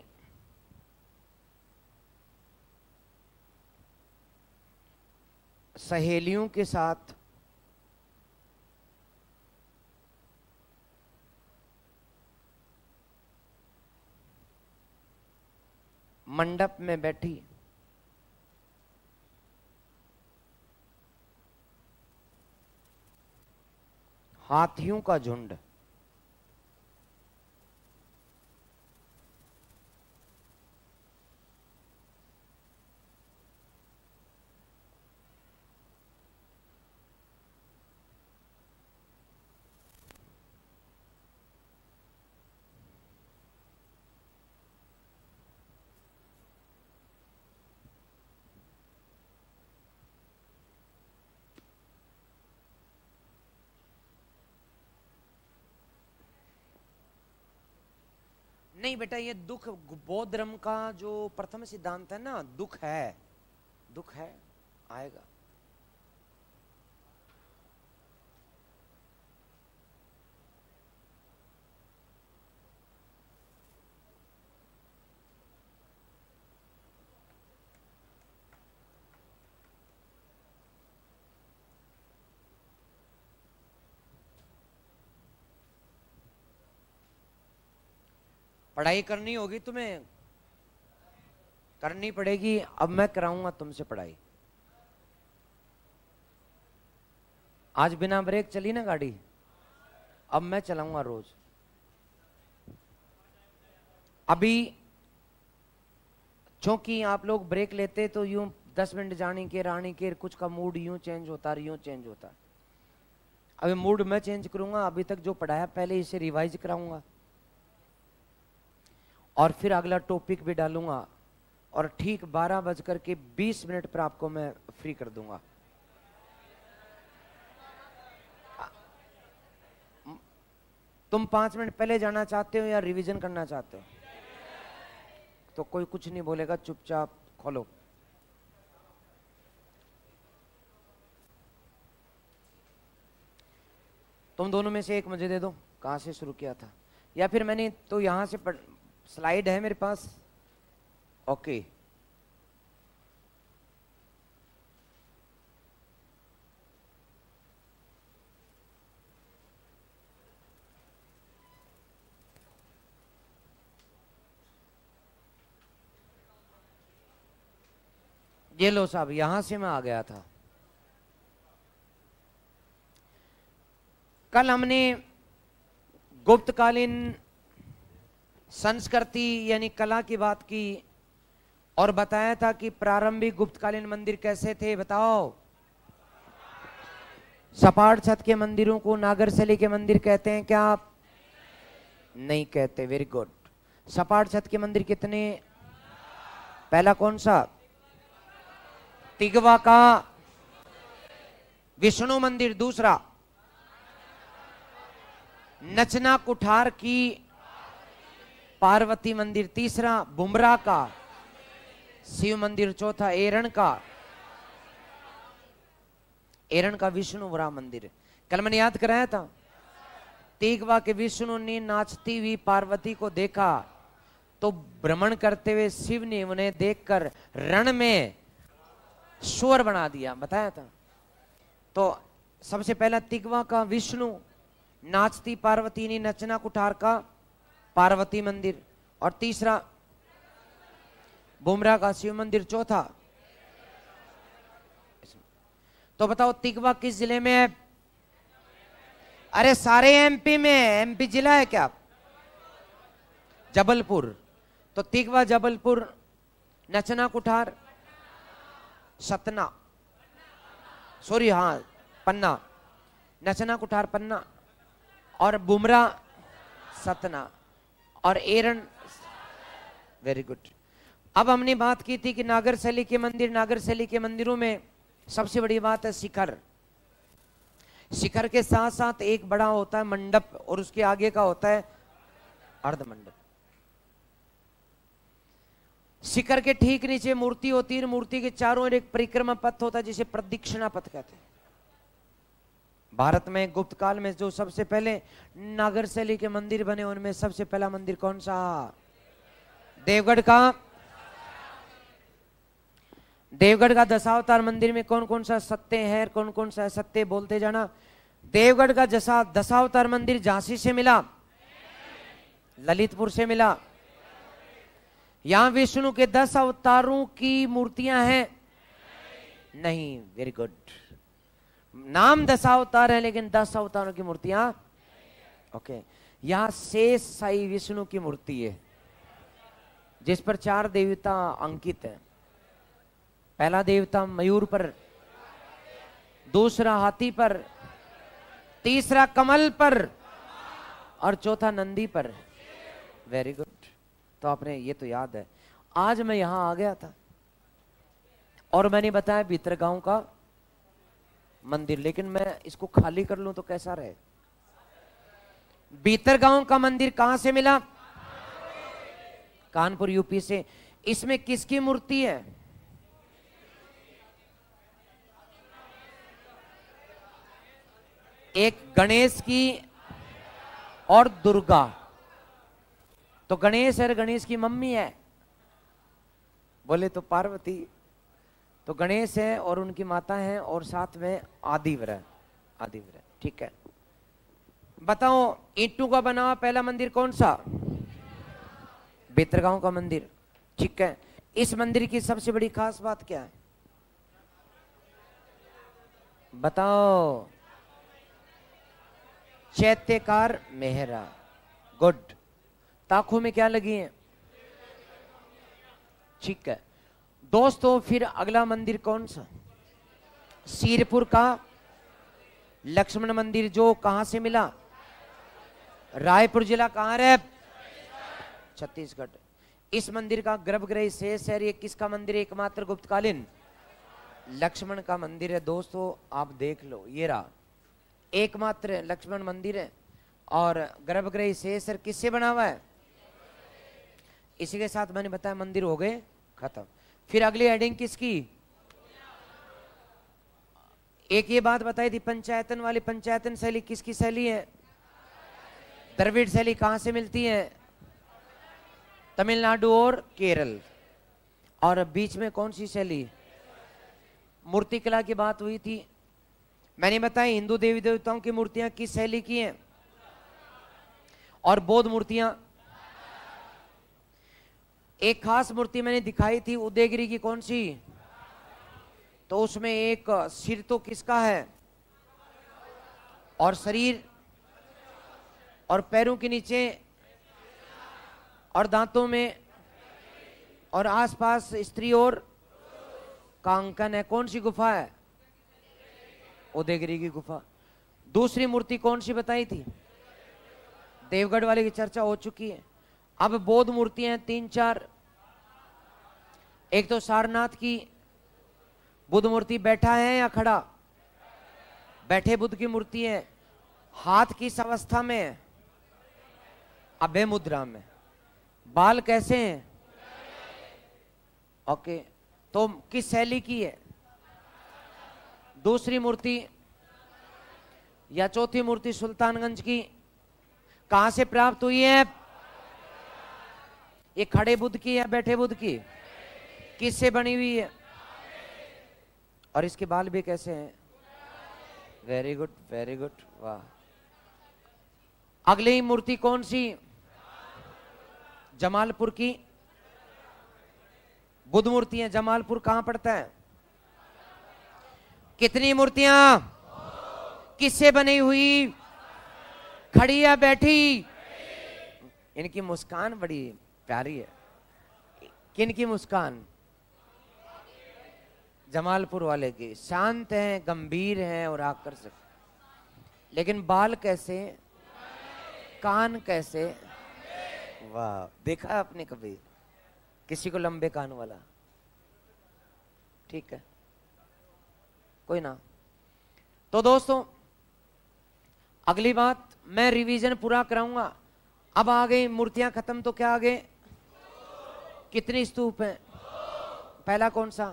सहेलियों के साथ मंडप में बैठी, हाथियों का झुंड, नहीं बेटा, ये दुख बौद्ध धर्म का जो प्रथम सिद्धांत है ना, दुख है, दुख है, आएगा। पढ़ाई करनी होगी, तुम्हें करनी पड़ेगी। अब मैं कराऊंगा तुमसे पढ़ाई। आज बिना ब्रेक चली ना गाड़ी, अब मैं चलाऊंगा रोज। अभी क्योंकि आप लोग ब्रेक लेते तो यूं 10 मिनट जाने के रानी के कुछ का मूड यूं चेंज होता, यूं चेंज होता। अभी मूड मैं चेंज करूंगा। अभी तक जो पढ़ाया पहले इसे रिवाइज कराऊंगा और फिर अगला टॉपिक भी डालूंगा और ठीक 12:20 पर आपको मैं फ्री कर दूंगा। तुम 5 मिनट पहले जाना चाहते हो या रिवीजन करना चाहते हो? तो कोई कुछ नहीं बोलेगा, चुपचाप खोलो। तुम दोनों में से एक मुझे दे दो, कहां से शुरू किया था, या फिर मैंने तो यहां से स्लाइड है मेरे पास। ओके, ये लो साहब, यहां से मैं आ गया था। कल हमने गुप्तकालीन संस्कृति यानी कला की बात की और बताया था कि प्रारंभिक गुप्तकालीन मंदिर कैसे थे, बताओ। सपाट छत के मंदिरों को नागरशैली के मंदिर कहते हैं क्या आप? नहीं कहते, वेरी गुड। सपाट छत के मंदिर कितने? पहला कौन सा? तिगवा का विष्णु मंदिर। दूसरा नचना कुठार की पार्वती मंदिर। तीसरा बुमरा का शिव मंदिर। चौथा एरण का विष्णुपुरा मंदिर। कल मैंने याद कराया था, तिगवा के विष्णु ने नाचती हुई पार्वती को देखा तो भ्रमण करते हुए शिव ने उन्हें देखकर रण में स्वर बना दिया, बताया था। तो सबसे पहला तिगवा का विष्णु, नाचती पार्वती ने नचना कुठार का पार्वती मंदिर, और तीसरा बुमरा का शिव मंदिर। चौथा, तो बताओ तिगवा किस जिले में है? अरे सारे एमपी में है। एमपी जिला है क्या? जबलपुर। तो तिगवा जबलपुर, नचना कुठार सतना, सॉरी हाँ पन्ना, नचना कुठार पन्ना, और बुमरा सतना, और एरन। Very good. अब हमने बात की थी कि नागरशैली के मंदिर, नागरशैली के मंदिरों में सबसे बड़ी बात है शिखर। शिखर के साथ साथ एक बड़ा होता है मंडप और उसके आगे का होता है अर्धमंडप। शिखर के ठीक नीचे मूर्ति होती है, मूर्ति के चारों ओर एक परिक्रमा पथ होता है जिसे प्रदक्षिणा पथ कहते हैं। भारत में गुप्त काल में जो सबसे पहले नागर शैली के मंदिर बने उनमें सबसे पहला मंदिर कौन सा? देवगढ़ का। देवगढ़ का दशावतार मंदिर में कौन कौन सा सत्य है, कौन कौन सा सत्य, बोलते जाना। देवगढ़ का दशावतार मंदिर झांसी से मिला, ललितपुर से मिला। यहां विष्णु के 10 अवतारों की मूर्तियां हैं? नहीं। Very good. नाम 10 अवतार है लेकिन 10 अवतारों की मूर्तियां। ओके। यहां शेष साई विष्णु की मूर्ति है जिस पर 4 देवता अंकित है। पहला देवता मयूर पर, दूसरा हाथी पर, तीसरा कमल पर और चौथा नंदी पर। Very good. तो आपने ये तो याद है। आज मैं यहां आ गया था और मैंने बताया भीतरगांव का मंदिर, लेकिन मैं इसको खाली कर लूं तो कैसा रहे? भीतरगांव का मंदिर कहां से मिला? कानपुर यूपी से। इसमें किसकी मूर्ति है? एक गणेश की और दुर्गा। तो गणेश है, गणेश की मम्मी है, बोले तो पार्वती। तो गणेश है और उनकी माता है और साथ में आदिव्रत। आदिव्रत, ठीक है। बताओ ईंटों का बना हुआ पहला मंदिर कौन सा? भीतरगांव का मंदिर, ठीक है। इस मंदिर की सबसे बड़ी खास बात क्या है बताओ? चैत्यकार मेहरा। गुड। ताखों में क्या लगी है? ठीक है दोस्तों। फिर अगला मंदिर कौन सा? सीरपुर का लक्ष्मण मंदिर, जो कहां से मिला? रायपुर जिला कहां है? छत्तीसगढ़। इस मंदिर का गर्भगृह शेष है। ये किसका मंदिर है? एकमात्र गुप्तकालीन लक्ष्मण का मंदिर है। दोस्तों आप देख लो, ये रहा एकमात्र लक्ष्मण मंदिर है और गर्भगृह शेष किससे बना हुआ है? इसी के साथ मैंने बताया मंदिर हो गए खत्म। फिर अगली हेडिंग किसकी? एक ये बात बताई थी पंचायतन वाली। पंचायतन शैली किसकी शैली है? द्रविड़ शैली कहां से मिलती है? तमिलनाडु और केरल। और बीच में कौन सी शैली? मूर्तिकला की बात हुई थी। मैंने बताया हिंदू देवी देवताओं की मूर्तियां किस शैली की हैं? और बौद्ध मूर्तियां। एक खास मूर्ति मैंने दिखाई थी उदयगिरी की, कौन सी? तो उसमें एक सिर तो किसका है और शरीर और पैरों के नीचे और दांतों में और आसपास स्त्री और का अंकन है। कौन सी गुफा है? उदयगिरी की गुफा। दूसरी मूर्ति कौन सी बताई थी? देवगढ़ वाले की चर्चा हो चुकी है। अब बौद्ध मूर्तियां हैं 3-4। एक तो सारनाथ की बुद्ध मूर्ति, बैठा है या खड़ा? बैठे बुद्ध की मूर्ति है। हाथ किस अवस्था में है? अभय मुद्रा में। बाल कैसे हैं? ओके। तो किस शैली की है? दूसरी मूर्ति या चौथी मूर्ति सुल्तानगंज की, कहां से प्राप्त हुई है? ये खड़े बुद्ध की या बैठे बुद्ध की? किससे बनी हुई है? और इसके बाल भी कैसे हैं? वेरी गुड, वेरी गुड, वाह। अगली मूर्ति कौन सी? जमालपुर की बुद्ध मूर्ति है। जमालपुर कहां पड़ता है? कितनी मूर्तियां? किससे बनी हुई? खड़ी या बैठी? इनकी मुस्कान बड़ी प्यारी है। किन की मुस्कान? जमालपुर वाले की। शांत हैं, गंभीर हैं और आकर्षक। लेकिन बाल कैसे? कान कैसे? वाह, देखा है आपने कभी किसी को लंबे कान वाला? ठीक है, कोई ना। तो दोस्तों अगली बात, मैं रिवीजन पूरा कराऊंगा। अब आ गई मूर्तियां खत्म, तो क्या आ गए? कितनी स्तूप हैं? पहला कौन सा?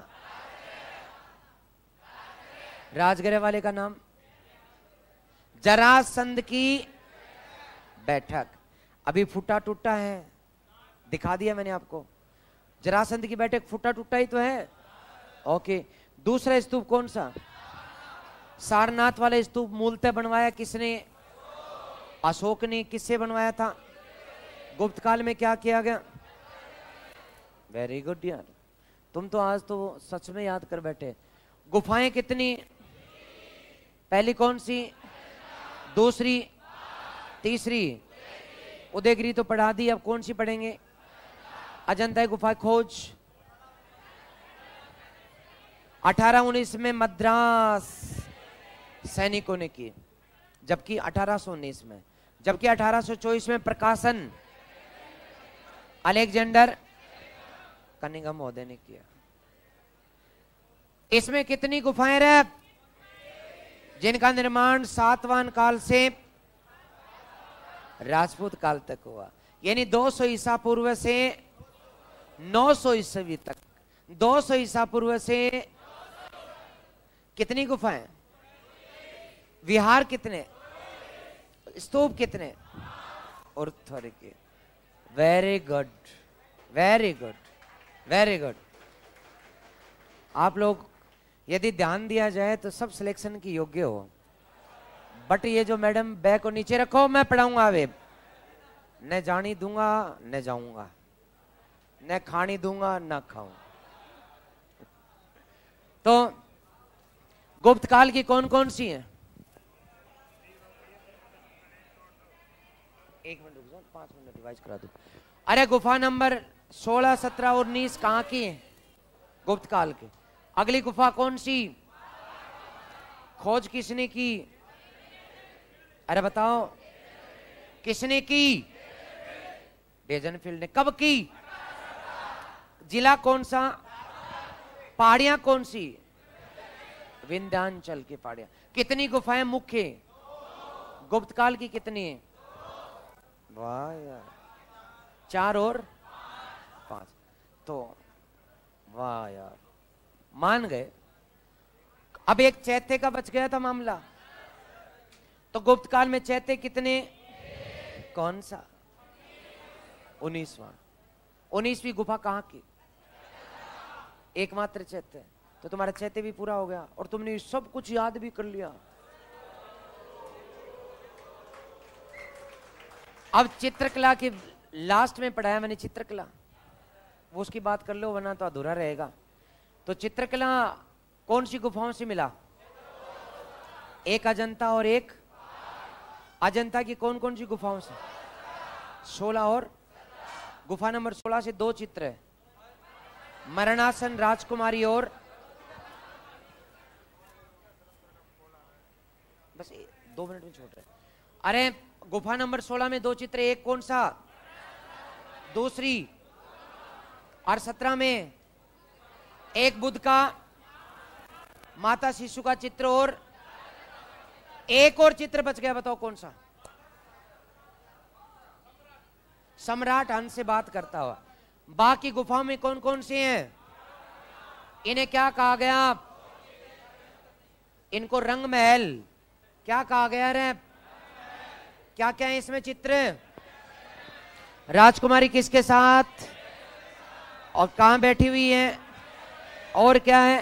राजगृह वाले का नाम? जरासंध की बैठक। अभी फूटा टूटा है, दिखा दिया मैंने आपको। जरासंध की बैठक फूटा टूटा ही तो है। ओके, दूसरा स्तूप कौन सा? सारनाथ वाला स्तूप मूलतः बनवाया किसने? अशोक ने। किससे बनवाया था? गुप्त काल में। क्या किया गया? वेरी गुड यार, तुम तो आज तो सच में याद कर बैठे। गुफाएं कितनी? पहली कौन सी? दूसरी? तीसरी? उदयगिरी तो पढ़ा दी, अब कौन सी पढ़ेंगे? अजंता गुफा खोज 1819 में मद्रास सैनिकों ने की, जबकि 1819 में, जबकि 1824 में प्रकाशन अलेक्जेंडर कनिंघम महोदय ने किया। इसमें कितनी गुफाएं रहे जिनका निर्माण सातवां काल से राजपूत काल तक हुआ, यानी 200 ईसा पूर्व से 900 ईस्वी तक। 200 ईसा पूर्व से कितनी गुफाएं? विहार कितने? स्तूप कितने? और थोड़े के। Very good, very good, very good. आप लोग यदि ध्यान दिया जाए तो सब सिलेक्शन की योग्य हो, बट ये जो मैडम बैग को नीचे रखो, मैं पढ़ाऊंगा। वे न जानी दूंगा न जाऊंगा, न खानी दूंगा न खाऊं। तो गुप्त काल की कौन कौन सी हैं? एक मिनट रुक जाओ, 5 मिनट रिवाइज करा दो। अरे गुफा नंबर 16, 17 और 19 कहाँ की है? गुप्त काल के। अगली गुफा कौन सी? खोज किसने की? अरे बताओ, किसने की? डेजनफील्ड ने। कब की? जिला कौन सा? पहाड़ियां कौन सी? विंध्याचल की पहाड़ियां। कितनी गुफाएं मुख्य? गुप्त काल की कितनी है? वाह यार, 4 और 5। तो वाह यार, मान गए। अब एक चैत्य का बच गया था मामला। तो गुप्त काल में चैत्य कितने? कौन सा? 19वां। 19वीं गुफा कहां की? एकमात्र चैत्य। तो तुम्हारा चैत्य भी पूरा हो गया और तुमने सब कुछ याद भी कर लिया। अब चित्रकला के लास्ट में पढ़ाया मैंने चित्रकला, वो उसकी बात कर लो वरना तो अधूरा रहेगा। तो चित्रकला कौन सी गुफाओं से मिला? एक अजंता और एक। अजंता की कौन कौन सी गुफाओं से? 16 और। गुफा नंबर 16 से 2 चित्र है, मरणासन राजकुमारी और बस 2 मिनट में छोड़ रहे। अरे गुफा नंबर 16 में 2 चित्र, एक कौन सा? दूसरी। और 17 में एक बुद्ध का, माता शिशु का चित्र और एक और चित्र बच गया, बताओ कौन सा? सम्राट हंस से बात करता हुआ। बाकी गुफाओं में कौन कौन से हैं? इन्हें क्या कहा गया? इनको रंग महल क्या कहा गया रे? क्या क्या है इसमें चित्र? राजकुमारी किसके साथ और कहां बैठी हुई है? और क्या है?